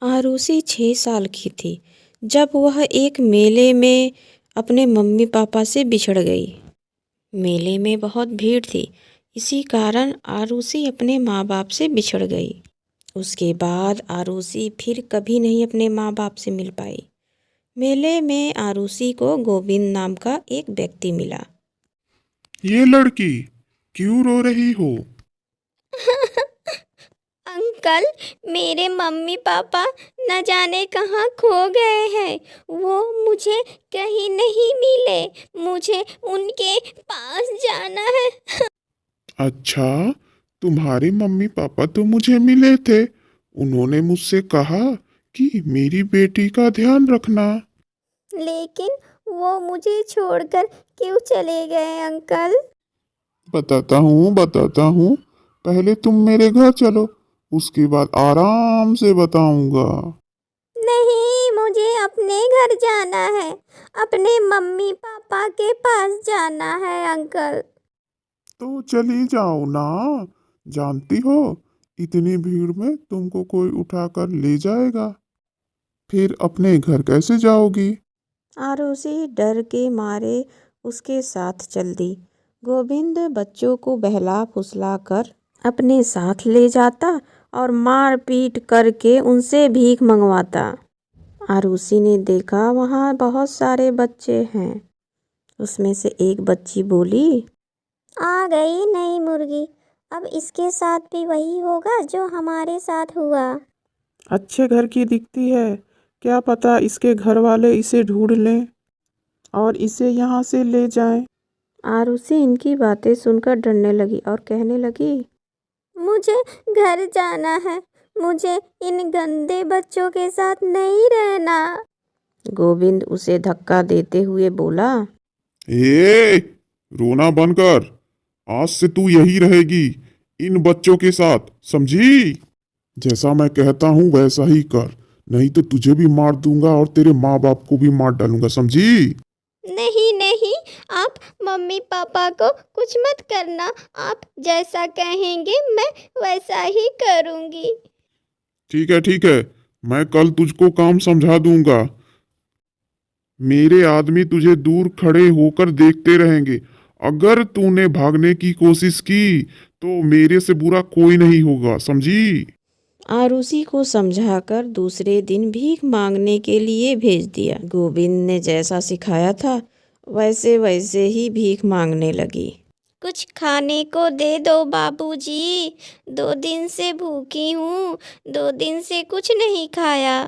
आरुषि 6 साल की थी जब वह एक मेले में अपने मम्मी पापा से बिछड़ गई। मेले में बहुत भीड़ थी, इसी कारण आरुषि अपने माँ बाप से बिछड़ गई। उसके बाद आरुषि फिर कभी नहीं अपने माँ बाप से मिल पाई। मेले में आरुषि को गोविंद नाम का एक व्यक्ति मिला। ये लड़की क्यों रो रही हो? अंकल, मेरे मम्मी पापा न जाने कहाँ खो गए हैं। वो मुझे कहीं नहीं मिले। मुझे उनके पास जाना है। अच्छा, तुम्हारे मम्मी पापा तो मुझे मिले थे। उन्होंने मुझसे कहा कि मेरी बेटी का ध्यान रखना। लेकिन वो मुझे छोड़कर क्यों चले गए अंकल? बताता हूँ। पहले तुम मेरे घर चलो, उसके बाद आराम से बताऊंगा। नहीं, मुझे अपने घर जाना है। अपने मम्मी पापा के पास जाना है अंकल। तो चली जाओ ना। जानती हो, इतनी भीड़ में तुमको कोई उठाकर ले जाएगा, फिर अपने घर कैसे जाओगी? आरुषि डर के मारे उसके साथ चल दी। गोविंद बच्चों को बहला फुसला कर अपने साथ ले जाता और मार पीट करके उनसे भीख मंगवाता। आरुषि ने देखा वहाँ बहुत सारे बच्चे हैं। उसमें से एक बच्ची बोली, आ गई नई मुर्गी। अब इसके साथ भी वही होगा जो हमारे साथ हुआ। अच्छे घर की दिखती है, क्या पता इसके घर वाले इसे ढूंढ लें और इसे यहाँ से ले जाएं। आरुषि इनकी बातें सुनकर डरने लगी और कहने लगी, मुझे घर जाना है। मुझे इन गंदे बच्चों के साथ नहीं रहना। गोविंद उसे धक्का देते हुए बोला, ए, रोना बंद कर। आज से तू यही रहेगी, इन बच्चों के साथ, समझी? जैसा मैं कहता हूँ वैसा ही कर, नहीं तो तुझे भी मार दूंगा और तेरे माँ बाप को भी मार डालूंगा, समझी? नहीं नहीं, आप मम्मी पापा को कुछ मत करना। आप जैसा कहेंगे मैं वैसा ही करूँगी। ठीक है, मैं कल तुझको काम समझा दूंगा। मेरे आदमी तुझे दूर खड़े होकर देखते रहेंगे। अगर तूने भागने की कोशिश की तो मेरे से बुरा कोई नहीं होगा, समझी? आरुषि को समझाकर दूसरे दिन भीख मांगने के लिए भेज दिया। गोविंद ने जैसा सिखाया था वैसे वैसे ही भीख मांगने लगी। कुछ खाने को दे दो बाबूजी। 2 दिन से भूखी हूँ। 2 दिन से कुछ नहीं खाया।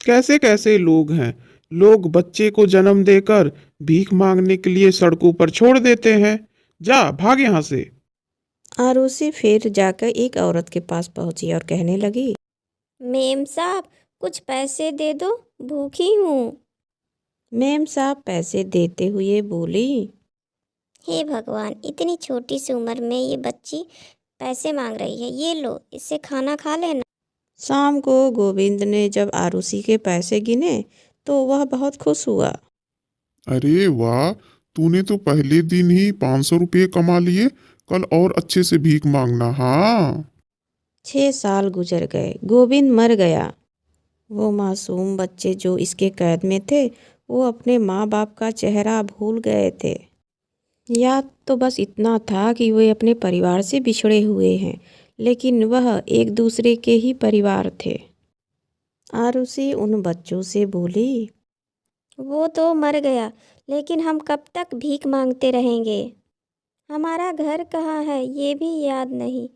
कैसे कैसे लोग हैं, लोग बच्चे को जन्म देकर भीख मांगने के लिए सड़कों पर छोड़ देते हैं। जा भाग यहाँ से। आरुषि फिर जाकर एक औरत के पास पहुंची और कहने लगी, मेम साहब, कुछ पैसे दे दो, भूखी हूँ। मेम साहब पैसे देते हुए बोली, हे भगवान, इतनी छोटी सी उम्र में ये बच्ची पैसे मांग रही है। ये लो, इससे खाना खा लेना। शाम को गोविंद ने जब आरुषि के पैसे गिने तो वह बहुत खुश हुआ। अरे वाह, तूने तो पहले दिन ही 500 रुपये कमा लिए। कल और अच्छे से भीख मांगना, हाँ? 6 साल गुजर गए, गोविंद मर गया। वो मासूम बच्चे जो इसके कैद में थे वो अपने माँ बाप का चेहरा भूल गए थे। याद तो बस इतना था कि वे अपने परिवार से बिछड़े हुए हैं, लेकिन वह एक दूसरे के ही परिवार थे। आरुषि उन बच्चों से बोली, वो तो मर गया, लेकिन हम कब तक भीख मांगते रहेंगे? हमारा घर कहाँ है ये भी याद नहीं।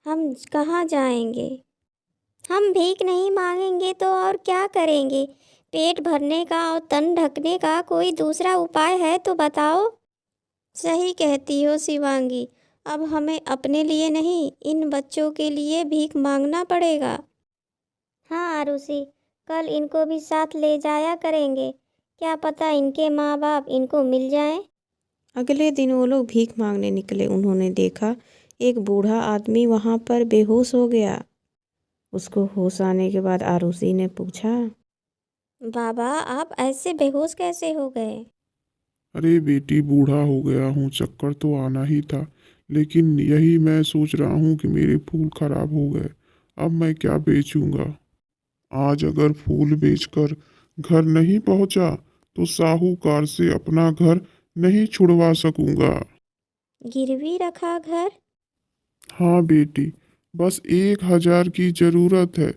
हम कहाँ जाएंगे? हम भीख नहीं मांगेंगे तो और क्या करेंगे? पेट भरने का और तन ढकने का कोई दूसरा उपाय है तो बताओ। सही कहती हो शिवांगी। अब हमें अपने लिए नहीं, इन बच्चों के लिए भीख मांगना पड़ेगा। हाँ आरुषि, कल इनको भी साथ ले जाया करेंगे। क्या पता इनके माँ बाप इनको मिल जाएं। अगले दिन वो लोग भीख मांगने निकले। उन्होंने देखा एक बूढ़ा आदमी वहां पर बेहोश हो गया। उसको होश आने के बाद आरुषि ने पूछा, बाबा, आप ऐसे बेहोश कैसे हो गए? अरे बेटी, बूढ़ा हो गया हूँ, चक्कर तो आना ही था। लेकिन यही मैं सोच रहा हूँ कि मेरे फूल खराब हो गए, अब मैं क्या बेचूंगा। आज अगर फूल बेचकर घर नहीं पहुंचा तो साहूकार से अपना घर नहीं छुड़वा सकूंगा। गिरवी रखा घर? हाँ बेटी, बस 1,000 की जरूरत है।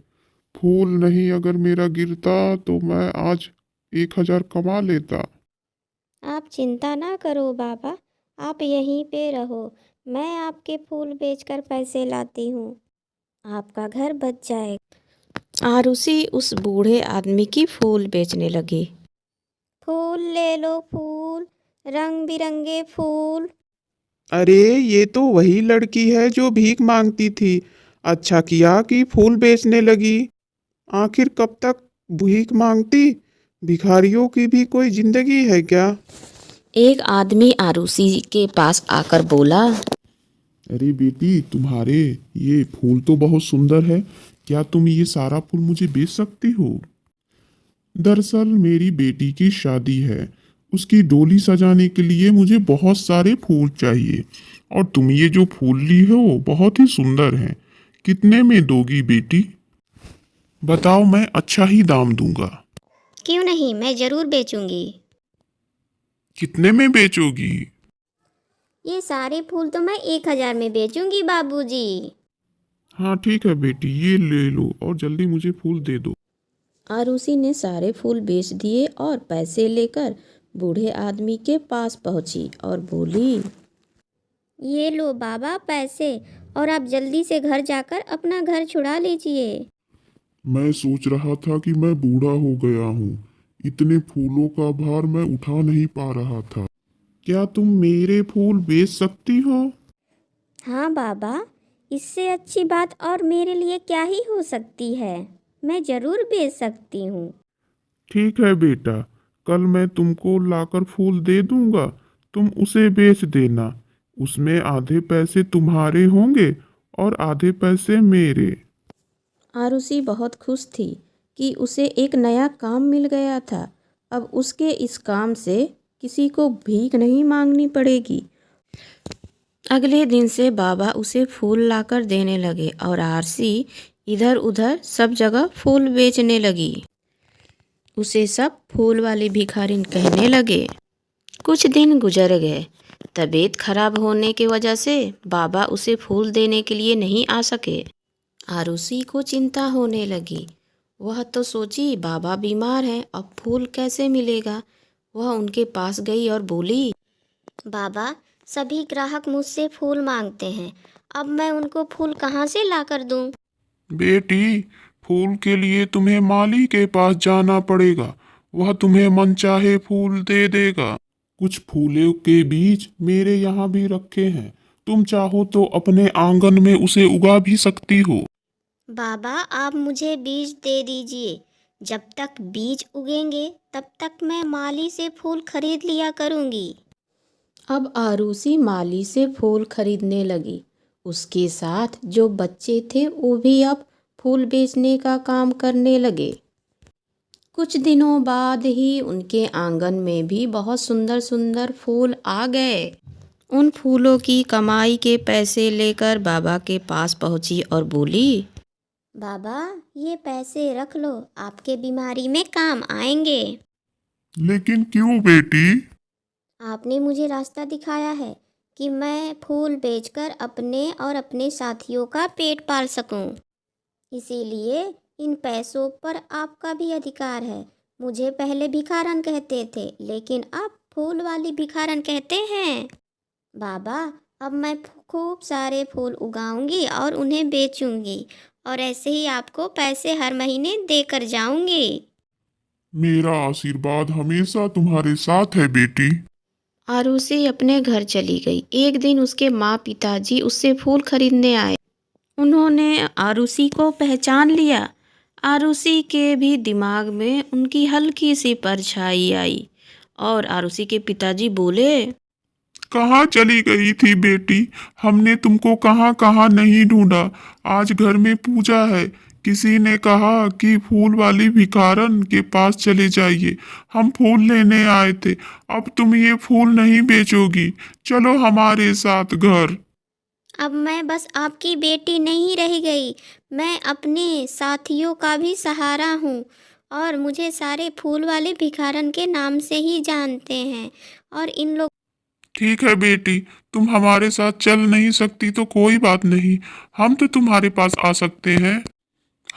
फूल नहीं अगर मेरा गिरता तो मैं आज 1,000 कमा लेता। आप चिंता ना करो बाबा, आप यहीं पे रहो, मैं आपके फूल बेचकर पैसे लाती हूँ, आपका घर बच जाएगा। आरुषि उस बूढ़े आदमी की फूल बेचने लगी। फूल ले लो फूल, रंग बिरंगे फूल। अरे ये तो वही लड़की है जो भीख मांगती थी। अच्छा किया कि फूल बेचने लगी। आखिर कब तक भीख मांगती? भिखारियों की भी कोई जिंदगी है क्या? एक आदमी आरुषि के पास आकर बोला, अरे बेटी, तुम्हारे ये फूल तो बहुत सुंदर है। क्या तुम ये सारा फूल मुझे बेच सकती हो? दरअसल मेरी बेटी की शादी है, उसकी डोली सजाने के लिए मुझे बहुत सारे फूल चाहिए। और तुम ये जो फूल ली हो बहुत ही सुंदर हैं। कितने में दोगी बेटी? बताओ, मैं अच्छा ही दाम दूंगा। क्यों नहीं, मैं ज़रूर बेचूंगी। कितने में बेचोगी? ये सारे फूल तो मैं 1,000 में बेचूंगी बाबूजी। हाँ ठीक है बेटी, ये ले लो और जल्दी मुझे फूल दे दो। आरुषि ने सारे फूल बेच दिए और पैसे लेकर बूढ़े आदमी के पास पहुंची और बोली, ये लो बाबा पैसे, और आप जल्दी से घर जाकर अपना घर छुड़ा लीजिए। मैं सोच रहा था कि मैं बूढ़ा हो गया हूँ, इतने फूलों का भार मैं उठा नहीं पा रहा था। क्या तुम मेरे फूल बेच सकती हो? हाँ बाबा, इससे अच्छी बात और मेरे लिए क्या ही हो सकती है। मैं ज़रूर बेच सकती हूँ। ठीक है बेटा, कल मैं तुमको लाकर फूल दे दूंगा, तुम उसे बेच देना। उसमें आधे पैसे तुम्हारे होंगे और आधे पैसे मेरे। आरुषि बहुत खुश थी कि उसे एक नया काम मिल गया था। अब उसके इस काम से किसी को भीख नहीं मांगनी पड़ेगी। अगले दिन से बाबा उसे फूल लाकर देने लगे और आरुषि इधर उधर सब जगह फूल बेचने लगी। उसे सब फूल वाली भिखारिन कहने लगे। कुछ दिन गुजर गए। तबीयत खराब होने की वजह से बाबा उसे फूल देने के लिए नहीं आ सके। आरुषि को चिंता होने लगी। वह तो सोची बाबा बीमार हैं, अब फूल कैसे मिलेगा। वह उनके पास गई और बोली, बाबा, सभी ग्राहक मुझसे फूल मांगते हैं, अब मैं उनको फूल कहाँ से लाकर दूँ? बेटी, फूल के लिए तुम्हें माली के पास जाना पड़ेगा, वह तुम्हें मनचाहे फूल दे देगा। कुछ फूलों के बीज मेरे यहाँ भी रखे हैं, तुम चाहो तो अपने आंगन में उसे उगा भी सकती हो। बाबा, आप मुझे बीज दे दीजिए, जब तक बीज उगेंगे तब तक मैं माली से फूल खरीद लिया करूँगी। अब आरुषि माली से फूल खरीदने लगी। उसके साथ जो बच्चे थे वो भी अब फूल बेचने का काम करने लगे। कुछ दिनों बाद ही उनके आंगन में भी बहुत सुंदर सुंदर फूल आ गए। उन फूलों की कमाई के पैसे लेकर बाबा के पास पहुंची और बोली, बाबा, ये पैसे रख लो, आपके बीमारी में काम आएंगे। लेकिन क्यों बेटी? आपने मुझे रास्ता दिखाया है कि मैं फूल बेचकर अपने और अपने साथियों का पेट पाल सकूं। इसीलिए इन पैसों पर आपका भी अधिकार है। मुझे पहले भिखारन कहते थे, लेकिन अब फूल वाली भिखारन कहते हैं। बाबा, अब मैं खूब सारे फूल उगाऊंगी और उन्हें बेचूंगी, और ऐसे ही आपको पैसे हर महीने देकर जाऊंगी। मेरा आशीर्वाद हमेशा तुम्हारे साथ है बेटी। आरुषि अपने घर चली गई। एक दिन उसके माँ पिताजी उससे फूल खरीदने आए। उन्होंने आरुषि को पहचान लिया। आरुषि के भी दिमाग में उनकी हल्की सी परछाई आई और आरुषि के पिताजी बोले, कहाँ चली गई थी बेटी? हमने तुमको कहाँ कहाँ नहीं ढूंढा। आज घर में पूजा है, किसी ने कहा कि फूल वाली भिखारन के पास चले जाइए, हम फूल लेने आए थे। अब तुम ये फूल नहीं बेचोगी, चलो हमारे साथ घर। अब मैं बस आपकी बेटी नहीं रह गई, मैं अपने साथियों का भी सहारा हूँ और मुझे सारे फूल वाले भिखारन के नाम से ही जानते हैं। और इन लोग ठीक है बेटी, तुम हमारे साथ चल नहीं सकती तो कोई बात नहीं, हम तो तुम्हारे पास आ सकते हैं।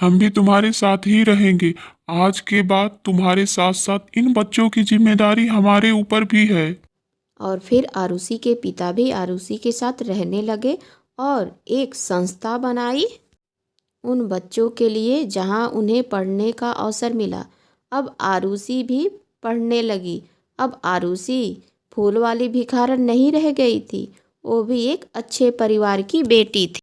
हम भी तुम्हारे साथ ही रहेंगे। आज के बाद तुम्हारे साथ साथ इन बच्चों की जिम्मेदारी हमारे ऊपर भी है। और फिर आरुषि के पिता भी आरुषि के साथ रहने लगे और एक संस्था बनाई उन बच्चों के लिए जहां उन्हें पढ़ने का अवसर मिला। अब आरुषि भी पढ़ने लगी। अब आरुषि फूल वाली भिखारन नहीं रह गई थी, वो भी एक अच्छे परिवार की बेटी थी।